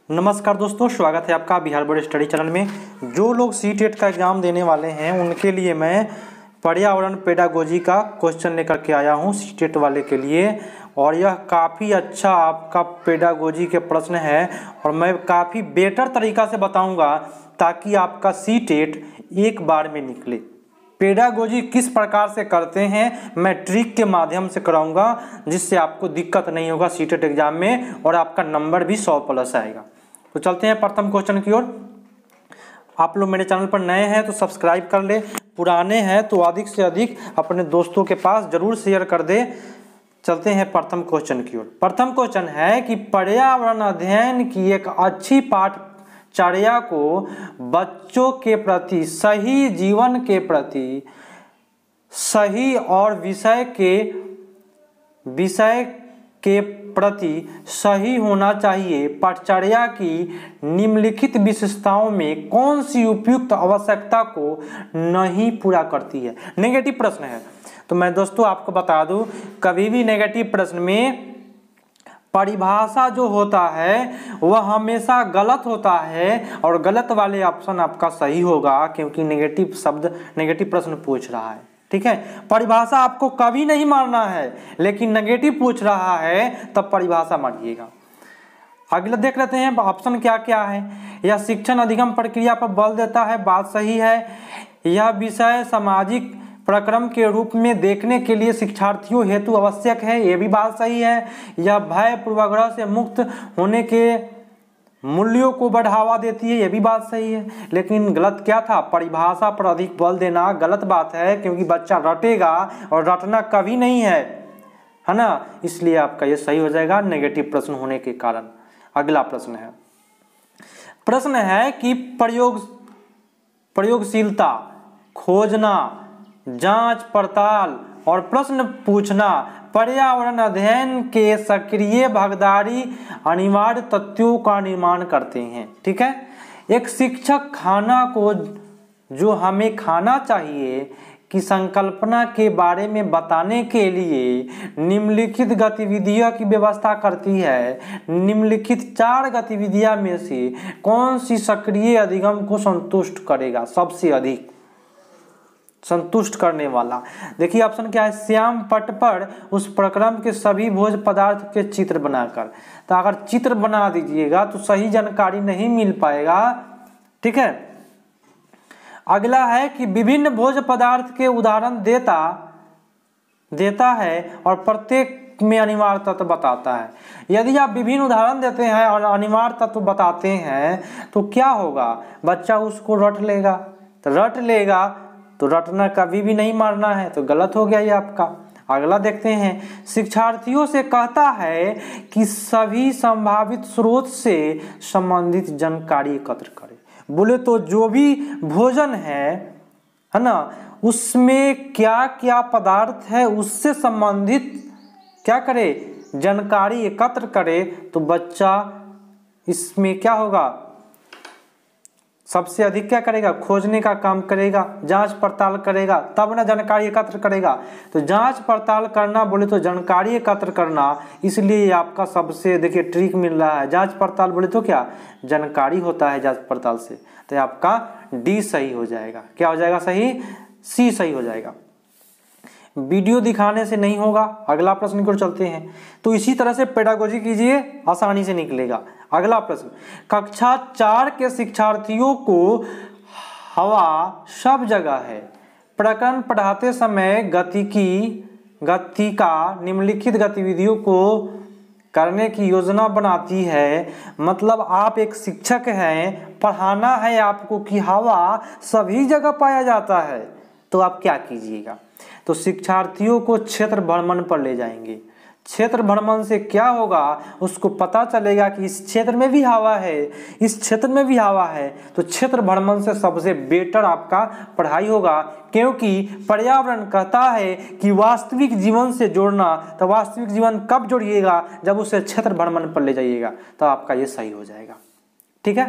नमस्कार दोस्तों, स्वागत है आपका बिहार बोर्ड स्टडी चैनल में। जो लोग सीटेट का एग्ज़ाम देने वाले हैं उनके लिए मैं पर्यावरण पेडागोजी का क्वेश्चन लेकर के आया हूं सीटेट वाले के लिए। और यह काफ़ी अच्छा आपका पेडागोजी के प्रश्न है और मैं काफ़ी बेटर तरीका से बताऊंगा ताकि आपका सीटेट एक बार में निकले। पेडागोजी किस प्रकार से करते हैं मैं ट्रिक के माध्यम से कराऊंगा, जिससे आपको दिक्कत नहीं होगा सीटेट एग्जाम में और आपका नंबर भी 100+ आएगा। तो चलते हैं प्रथम क्वेश्चन की ओर। आप लोग मेरे चैनल पर नए हैं तो सब्सक्राइब कर ले, पुराने हैं तो अधिक से अधिक अपने दोस्तों के पास जरूर शेयर कर दे। चलते हैं प्रथम क्वेश्चन की ओर। प्रथम क्वेश्चन है कि पर्यावरण अध्ययन की एक अच्छी पाठचर्या को बच्चों के प्रति सही जीवन के प्रति सही और विषय के प्रति सही होना चाहिए। पाठचर्या की निम्नलिखित विशेषताओं में कौन सी उपयुक्त आवश्यकता को नहीं पूरा करती है। नेगेटिव प्रश्न है तो मैं दोस्तों आपको बता दूं, कभी भी नेगेटिव प्रश्न में परिभाषा जो होता है वह हमेशा गलत होता है और गलत वाले ऑप्शन आपका सही होगा, क्योंकि नेगेटिव प्रश्न पूछ रहा है। ठीक है, परिभाषा आपको कभी नहीं मारना है, लेकिन नेगेटिव पूछ रहा है तब परिभाषा मारिएगा। अगला देख लेते हैं ऑप्शन क्या क्या है। यह शिक्षण अधिगम प्रक्रिया पर बल देता है, बात सही है। यह विषय सामाजिक प्रक्रम के रूप में देखने के लिए शिक्षार्थियों हेतु आवश्यक है, ये भी बात सही है। यह भय पूर्वाग्रह से मुक्त होने के मूल्यों को बढ़ावा देती है, ये भी बात सही है। लेकिन गलत क्या था, परिभाषा पर अधिक बल देना गलत बात है, क्योंकि बच्चा रटेगा और रटना कभी नहीं है ना, इसलिए आपका ये सही हो जाएगा नेगेटिव प्रश्न होने के कारण। अगला प्रश्न है कि प्रयोगशीलता, खोजना, जांच पड़ताल और प्रश्न पूछना पर्यावरण अध्ययन के सक्रिय भागीदारी अनिवार्य तथ्यों का निर्माण करते हैं। ठीक है, एक शिक्षक खाना को जो हमें खाना चाहिए की संकल्पना के बारे में बताने के लिए निम्नलिखित गतिविधियों की व्यवस्था करती है। निम्नलिखित 4 गतिविधियां में से कौन सी सक्रिय अधिगम को संतुष्ट करेगा, सबसे अधिक संतुष्ट करने वाला। देखिए ऑप्शन क्या है, श्याम पट पर उस प्रक्रम के सभी भोज्य पदार्थ के चित्र बनाकर। तो अगर चित्र बना दीजिएगा तो सही जानकारी नहीं मिल पाएगा। ठीक है, अगला है कि विभिन्न भोज्य पदार्थ के उदाहरण देता है और प्रत्येक में अनिवार्य तत्व बताता है। यदि आप विभिन्न उदाहरण देते हैं और अनिवार्य तत्व बताते हैं तो क्या होगा, बच्चा उसको रट लेगा तो रटना कभी भी नहीं मारना है, तो गलत हो गया ये आपका। अगला देखते हैं, शिक्षार्थियों से कहता है कि सभी संभावित स्रोत से संबंधित जानकारी एकत्र करें। बोले तो जो भी भोजन है ना, उसमें क्या क्या पदार्थ है उससे संबंधित क्या करे, जानकारी एकत्र करे। तो बच्चा इसमें क्या होगा, सबसे अधिक क्या करेगा, खोजने का काम करेगा, जांच पड़ताल करेगा, तब ना जानकारी एकत्र करेगा। तो जांच पड़ताल करना बोले तो जानकारी एकत्र करना, इसलिए आपका सबसे देखिए ट्रिक मिल रहा है। जांच पड़ताल बोले तो क्या जानकारी होता है जांच पड़ताल से, तो आपका डी सही हो जाएगा। क्या हो जाएगा सही, सी सही हो जाएगा। वीडियो दिखाने से नहीं होगा। अगला प्रश्न की ओर चलते हैं। तो इसी तरह से पेडागोजी कीजिए, आसानी से निकलेगा। अगला प्रश्न, कक्षा 4 के शिक्षार्थियों को हवा सब जगह है प्रकरण पढ़ाते समय गति का निम्नलिखित गतिविधियों को करने की योजना बनाती है। मतलब आप एक शिक्षक हैं, पढ़ाना है आपको कि हवा सभी जगह पाया जाता है, तो आप क्या कीजिएगा, तो शिक्षार्थियों को क्षेत्र भ्रमण पर ले जाएंगे। क्षेत्र भ्रमण से क्या होगा, उसको पता चलेगा कि इस क्षेत्र में भी हवा है, इस क्षेत्र में भी हवा है। तो क्षेत्र भ्रमण से सबसे बेटर आपका पढ़ाई होगा, क्योंकि पर्यावरण कहता है कि वास्तविक जीवन से जोड़ना। तो वास्तविक जीवन कब जोड़िएगा, जब उसे क्षेत्र भ्रमण पर ले जाइएगा, तो आपका ये सही हो जाएगा। ठीक है,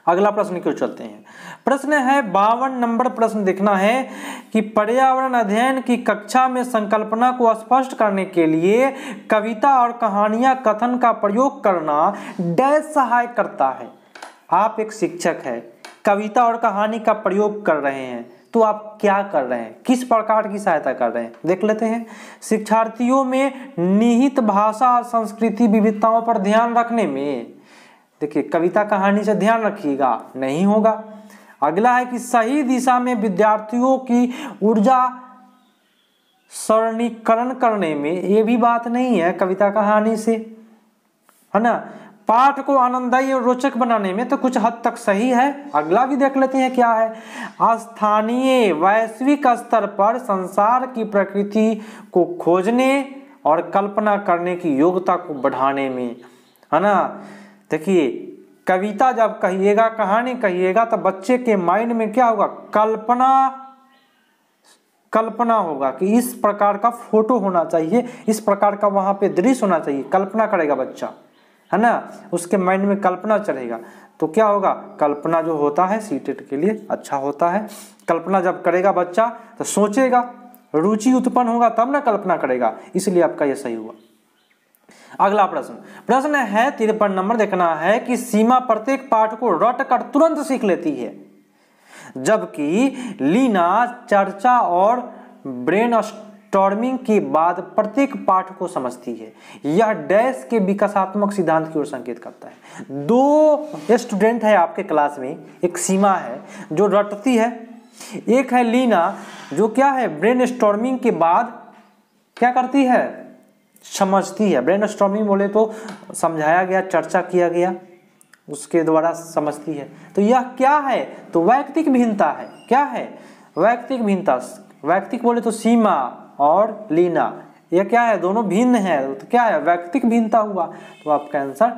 अगला प्रश्न की ओर चलते हैं। प्रश्न है 52 नंबर प्रश्न देखना है कि पर्यावरण अध्ययन की कक्षा में संकल्पना को स्पष्ट करने के लिए कविता और कहानियां कथन का प्रयोग करना डैश सहायक करता है। आप एक शिक्षक हैं, कविता और कहानी का प्रयोग कर रहे हैं, तो आप क्या कर रहे हैं, किस प्रकार की सहायता कर रहे हैं, देख लेते हैं। शिक्षार्थियों में निहित भाषा और संस्कृति विविधताओं पर ध्यान रखने में, देखिए कविता कहानी से ध्यान रखिएगा, नहीं होगा। अगला है कि सही दिशा में विद्यार्थियों की ऊर्जा सरणीकरण करने में, ये भी बात नहीं है कविता कहानी से, है ना। पाठ को आनंददायी और रोचक बनाने में तो कुछ हद तक सही है। अगला भी देख लेते हैं क्या है। स्थानीय वैश्विक स्तर पर संसार की प्रकृति को खोजने और कल्पना करने की योग्यता को बढ़ाने में, है ना। देखिए कविता जब कहिएगा, कहानी कहिएगा, तो बच्चे के माइंड में क्या होगा, कल्पना होगा कि इस प्रकार का फोटो होना चाहिए, इस प्रकार का वहां पे दृश्य होना चाहिए, कल्पना करेगा बच्चा, है ना। उसके माइंड में कल्पना चढ़ेगा तो क्या होगा, कल्पना जो होता है सीटेट के लिए अच्छा होता है। कल्पना जब करेगा बच्चा तो सोचेगा, रुचि उत्पन्न होगा तब ना कल्पना करेगा, इसलिए आपका ये सही हुआ। अगला प्रश्न है 53 नंबर देखना है कि सीमा प्रत्येक पाठ को रट कर तुरंत सीख लेती है, जबकि लीना चर्चा और ब्रेनस्टॉर्मिंग के बाद प्रत्येक पाठ को समझती है। यह डैश के विकासात्मक सिद्धांत की ओर संकेत करता है। 2 स्टूडेंट है आपके क्लास में, एक सीमा है जो रटती है, एक है लीना जो क्या है, ब्रेनस्टॉर्मिंग के बाद क्या करती है, समझती है। ब्रेनस्टॉर्मिंग बोले तो समझाया गया, चर्चा किया गया, उसके द्वारा समझती है। तो यह क्या है, तो वैयक्तिक भिन्नता है। क्या है, वैयक्तिक भिन्नता। वैयक्तिक बोले तो सीमा और लीना, यह क्या है, दोनों भिन्न है, तो क्या है, वैयक्तिक भिन्नता हुआ। तो आपका answer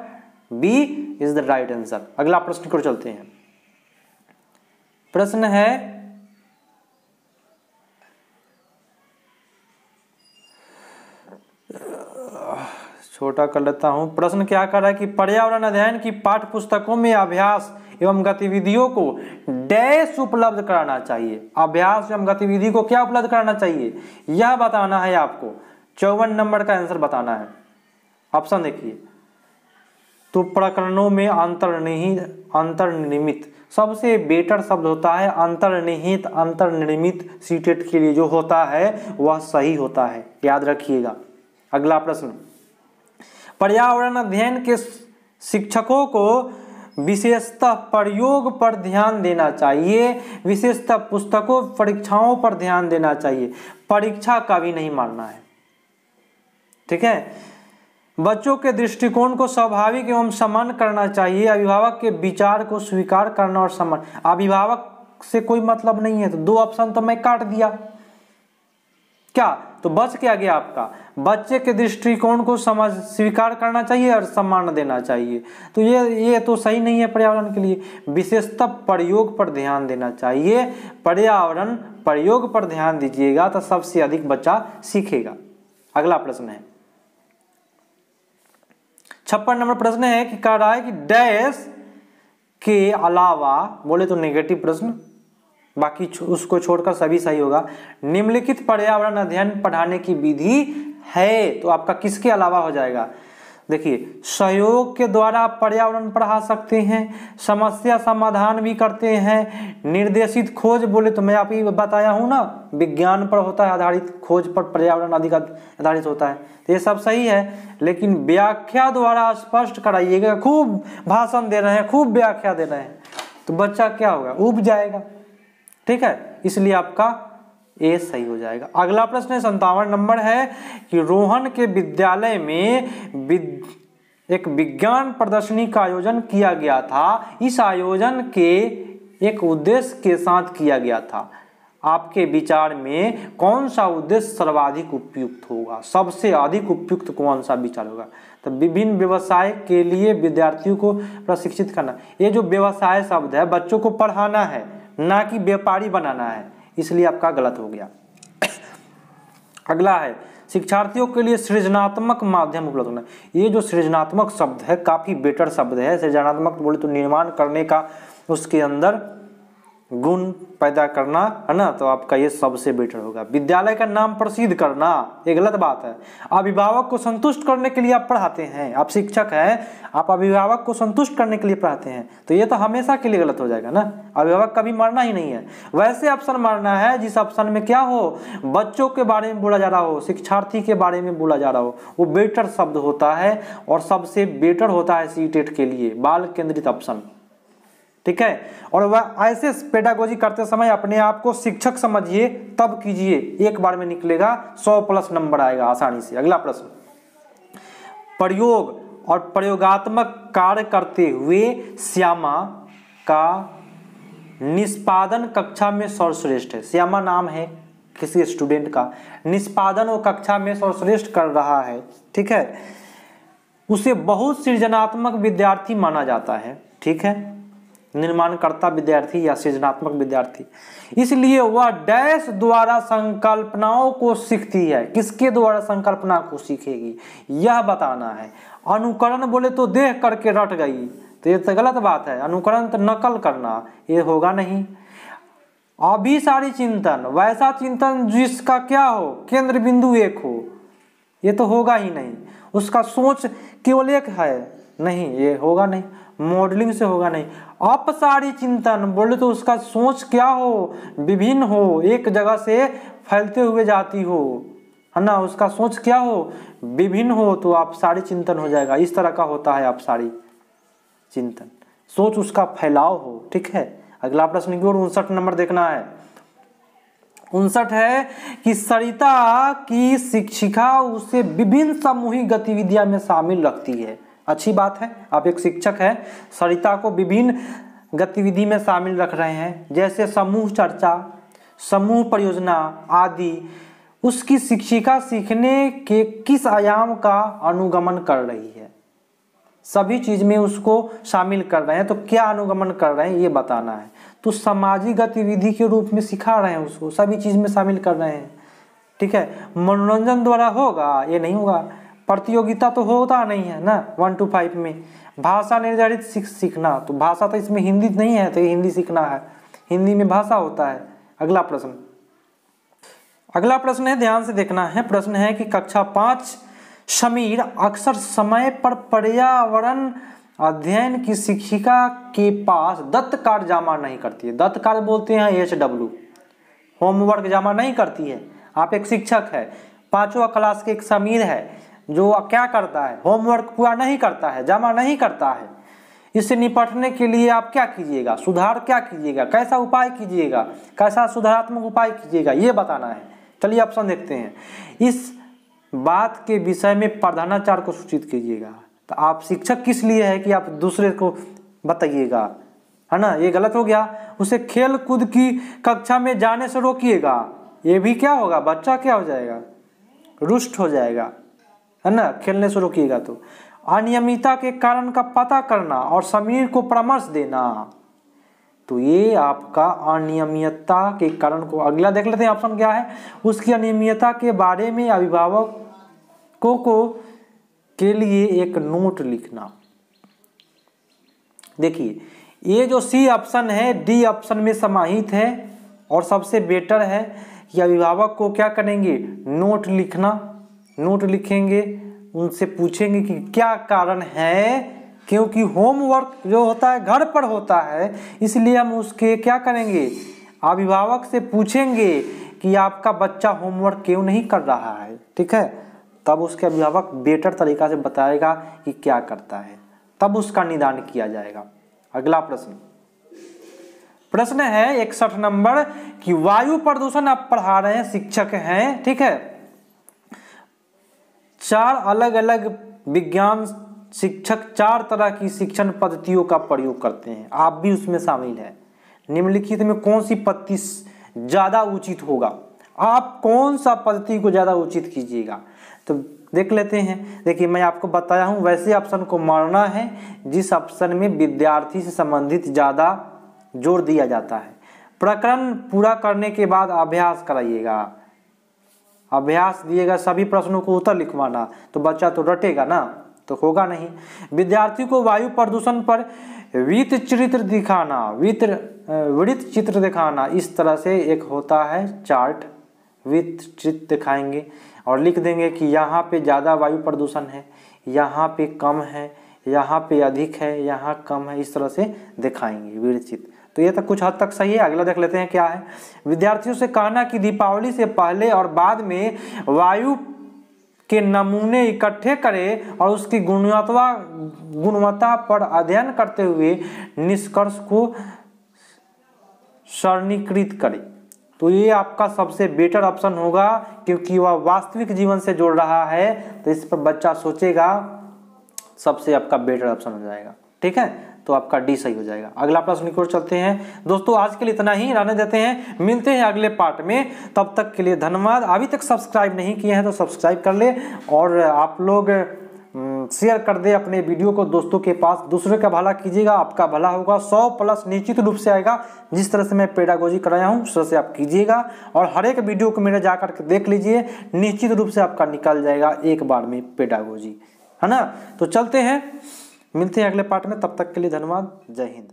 B is the right answer. अगला प्रश्न को चलते हैं। प्रश्न है छोटा कर लेता हूं। प्रश्न क्या कर रहा है कि पर्यावरण अध्ययन की पाठ्य पुस्तकों में अभ्यास एवं गतिविधियों को डैश उपलब्ध कराना चाहिए। अभ्यास एवं गतिविधि को क्या उपलब्ध कराना चाहिए, यह बताना है आपको। 54 नंबर का आंसर बताना है। ऑप्शन देखिए, तो प्रकरणों में अंतर्निर्मित, सबसे बेटर शब्द होता है अंतर्निहित, अंतर्निर्मित सीटेट के लिए जो होता है वह सही होता है, याद रखिएगा। अगला प्रश्न, पर्यावरण अध्ययन के शिक्षकों को विशेषतः प्रयोग पर ध्यान देना चाहिए, विशेषतः पुस्तकों परीक्षाओं पर ध्यान देना चाहिए, परीक्षा का भी नहीं मानना है, ठीक है। बच्चों के दृष्टिकोण को स्वाभाविक एवं सम्मान करना चाहिए, अभिभावक के विचार को स्वीकार करना और सम्मान। अभिभावक से कोई मतलब नहीं है, तो 2 ऑप्शन तो मैं काट दिया, क्या तो बच क्या गया आपका, बच्चे के दृष्टिकोण को समझ स्वीकार करना चाहिए और सम्मान देना चाहिए। तो ये तो सही नहीं है पर्यावरण के लिए। विशेषतः प्रयोग पर ध्यान देना चाहिए, पर्यावरण प्रयोग पर ध्यान दीजिएगा तो सबसे अधिक बच्चा सीखेगा। अगला प्रश्न है 56 नंबर प्रश्न है कि कह रहा है कि डैश के अलावा, बोले तो नेगेटिव प्रश्न, बाकी उसको छोड़कर सभी सही होगा। निम्नलिखित पर्यावरण अध्ययन पढ़ाने की विधि है, तो आपका किसके अलावा हो जाएगा। देखिए, सहयोग के द्वारा पर्यावरण पढ़ा सकते हैं, समस्या समाधान भी करते हैं, निर्देशित खोज, बोले तो मैं आप ही बताया हूं ना, विज्ञान पर होता है आधारित, खोज पर पर्यावरण अधिक आधारित होता है, तो ये सब सही है। लेकिन व्याख्या द्वारा स्पष्ट कराइएगा। खूब भाषण दे रहे हैं, खूब व्याख्या दे रहे हैं, तो बच्चा क्या होगा, उब जाएगा, ठीक है। इसलिए आपका ए सही हो जाएगा। अगला प्रश्न 57 नंबर है कि रोहन के विद्यालय में एक विज्ञान प्रदर्शनी का आयोजन किया गया था। इस आयोजन के एक उद्देश्य के साथ किया गया था। आपके विचार में कौन सा उद्देश्य सर्वाधिक उपयुक्त होगा, सबसे अधिक उपयुक्त कौन सा विचार होगा। तो विभिन्न व्यवसाय के लिए विद्यार्थियों को प्रशिक्षित करना। ये जो व्यवसाय शब्द है, बच्चों को पढ़ाना है, ना कि व्यापारी बनाना है, इसलिए आपका गलत हो गया। अगला है शिक्षार्थियों के लिए सृजनात्मक माध्यम उपलब्ध होना। ये जो सृजनात्मक शब्द है काफी बेटर शब्द है। सृजनात्मक बोले तो निर्माण करने का, उसके अंदर गुण पैदा करना, है ना, तो आपका ये सबसे बेटर होगा। विद्यालय का नाम प्रसिद्ध करना, ये गलत बात है। अभिभावक को संतुष्ट करने के लिए आप पढ़ाते हैं, आप शिक्षक हैं, आप अभिभावक को संतुष्ट करने के लिए पढ़ाते हैं, तो ये तो हमेशा के लिए गलत हो जाएगा ना। अभिभावक कभी मारना ही नहीं है। वैसे ऑप्शन मारना है जिस ऑप्शन में क्या हो, बच्चों के बारे में बोला जा रहा हो, शिक्षार्थी के बारे में बोला जा रहा हो, वो बेटर शब्द होता है और सबसे बेटर होता है सीटेट के लिए बाल केंद्रित ऑप्शन। ठीक है, और वह ऐसे पेडागोजी करते समय अपने आप को शिक्षक समझिए, तब कीजिए, एक बार में निकलेगा 100+ नंबर आएगा आसानी से। अगला प्रश्न, प्रयोग और प्रयोगात्मक कार्य करते हुए श्यामा का निष्पादन कक्षा में सर्वश्रेष्ठ है। श्यामा नाम है किसी स्टूडेंट का, निष्पादन वो कक्षा में सर्वश्रेष्ठ कर रहा है। ठीक है, उसे बहुत सृजनात्मक विद्यार्थी माना जाता है। ठीक है, निर्माणकर्ता विद्यार्थी या सृजनात्मक विद्यार्थी, इसलिए वह डैश द्वारा संकल्पनाओं को सीखती है। किसके द्वारा संकल्पना को सीखेगी, यह बताना है। अनुकरण बोले तो देख करके रट गई, तो ये तो गलत बात है। अनुकरण तो नकल करना, ये होगा नहीं। अभिसारी चिंतन, वैसा चिंतन जिसका क्या हो, केंद्र बिंदु एक हो, ये तो होगा ही नहीं। उसका सोच केवल एक है, नहीं, ये होगा नहीं। मॉडलिंग से होगा नहीं। अपसारी चिंतन बोले तो उसका सोच क्या हो, विभिन्न हो, एक जगह से फैलते हुए जाती हो, है ना, उसका सोच क्या हो, विभिन्न हो, तो अपसारी चिंतन हो जाएगा। इस तरह का होता है अपसारी चिंतन, सोच उसका फैलाव हो। ठीक है, अगला प्रश्न की ओर 59 नंबर देखना है। 59 है कि सरिता की शिक्षिका उसे विभिन्न सामूहिक गतिविधियों में शामिल रखती है। अच्छी बात है, आप एक शिक्षक हैं, सरिता को विभिन्न गतिविधि में शामिल रख रहे हैं, जैसे समूह चर्चा, समूह परियोजना आदि। उसकी शिक्षिका सीखने के किस आयाम का अनुगमन कर रही है, सभी चीज में उसको शामिल कर रहे हैं, तो क्या अनुगमन कर रहे हैं ये बताना है। तो सामाजिक गतिविधि के रूप में सिखा रहे हैं उसको, सभी चीज में शामिल कर रहे हैं। ठीक है, मनोरंजन द्वारा होगा, ये नहीं होगा। प्रतियोगिता तो होता नहीं है ना 1 to 5 में। भाषा निर्धारित सीखना, तो भाषा तो इसमें हिंदी नहीं है, तो ये हिंदी सीखना है, हिंदी में भाषा होता है। अगला प्रश्न है, ध्यान से देखना है। प्रश्न है कि कक्षा 5 समीर अक्सर समय पर पर्यावरण अध्ययन की शिक्षिका के पास दत्त कार्य जमा नहीं करती है। दत्त कार्य बोलते हैं HW, होमवर्क जमा नहीं करती है। आप एक शिक्षक है, 5वीं क्लास के एक समीर है जो क्या करता है, होमवर्क पूरा नहीं करता है, जमा नहीं करता है। इससे निपटने के लिए आप क्या कीजिएगा, सुधार क्या कीजिएगा, कैसा उपाय कीजिएगा, कैसा सुधारात्मक उपाय कीजिएगा, ये बताना है। चलिए ऑप्शन देखते हैं। इस बात के विषय में प्रधानाचार्य को सूचित कीजिएगा। तो आप शिक्षक किस लिए है कि आप दूसरे को बताइएगा, है ना, ये गलत हो गया। उसे खेल कूद की कक्षा में जाने से रोकिएगा, ये भी क्या होगा, बच्चा क्या हो जाएगा, रुष्ट हो जाएगा, है ना, खेलने से रोकिएगा। तो अनियमितता के कारण का पता करना और समीर को परामर्श देना, तो ये आपका अनियमितता के कारण को, अगला देख लेते हैं ऑप्शन क्या है। उसकी अनियमितता के बारे में अभिभावकों को के लिए एक नोट लिखना। देखिए ये जो सी ऑप्शन है डी ऑप्शन में समाहित है और सबसे बेटर है कि अभिभावक को क्या करेंगे, नोट लिखना। नोट लिखेंगे, उनसे पूछेंगे कि क्या कारण है, क्योंकि होमवर्क जो होता है घर पर होता है, इसलिए हम उसके क्या करेंगे, अभिभावक से पूछेंगे कि आपका बच्चा होमवर्क क्यों नहीं कर रहा है। ठीक है, तब उसके अभिभावक बेटर तरीका से बताएगा कि क्या करता है, तब उसका निदान किया जाएगा। अगला प्रश्न है 61 नंबर कि वायु प्रदूषण आप पढ़ा रहे हैं, शिक्षक हैं, ठीक है। 4 अलग अलग विज्ञान शिक्षक 4 तरह की शिक्षण पद्धतियों का प्रयोग करते हैं, आप भी उसमें शामिल हैं। निम्नलिखित में कौन सी पद्धति ज्यादा उचित होगा, आप कौन सा पद्धति को ज्यादा उचित कीजिएगा, तो देख लेते हैं। देखिए मैं आपको बताया हूं वैसे ऑप्शन को मानना है जिस ऑप्शन में विद्यार्थी से संबंधित ज्यादा जोर दिया जाता है। प्रकरण पूरा करने के बाद अभ्यास कराइएगा, अभ्यास दिएगा, सभी प्रश्नों को उत्तर लिखवाना, तो बच्चा तो रटेगा ना, तो होगा नहीं। विद्यार्थी को वायु प्रदूषण पर वृत्त चित्र दिखाना, इस तरह से एक होता है चार्ट, वृत्त चित्र दिखाएंगे और लिख देंगे कि यहाँ पे ज़्यादा वायु प्रदूषण है, यहाँ पे कम है, यहाँ पे अधिक है, यहाँ कम है, इस तरह से दिखाएंगे वृत्त चित्र। तो ये तक कुछ हद तक सही है। अगला देख लेते हैं क्या है। विद्यार्थियों से कहना कि दीपावली से पहले और बाद में वायु के नमूने इकट्ठे करें और उसकी गुणवत्ता पर अध्ययन करते हुए निष्कर्ष को सारणीकृत करें। तो ये आपका सबसे बेटर ऑप्शन होगा, क्योंकि वह वास्तविक जीवन से जोड़ रहा है, तो इस पर बच्चा सोचेगा, सबसे आपका बेटर ऑप्शन हो जाएगा। ठीक है, तो आपका डी सही हो जाएगा। अगला प्रश्न की ओर चलते हैं। दोस्तों आज के लिए इतना ही रहने देते हैं, मिलते हैं अगले पार्ट में, तब तक के लिए धन्यवाद। अभी तक सब्सक्राइब नहीं किए हैं तो सब्सक्राइब कर ले, और आप लोग शेयर कर दे अपने वीडियो को दोस्तों के पास। दूसरे का भला कीजिएगा, आपका भला होगा। 100+ निश्चित रूप से आएगा। जिस तरह से मैं पेडागोजी कराया हूँ उस तरह से आप कीजिएगा, और हर एक वीडियो को मेरे जाकर के देख लीजिए, निश्चित रूप से आपका निकल जाएगा एक बार में पेडागोजी, है ना। तो चलते हैं, मिलते हैं अगले पार्ट में, तब तक के लिए धन्यवाद। जय हिंद।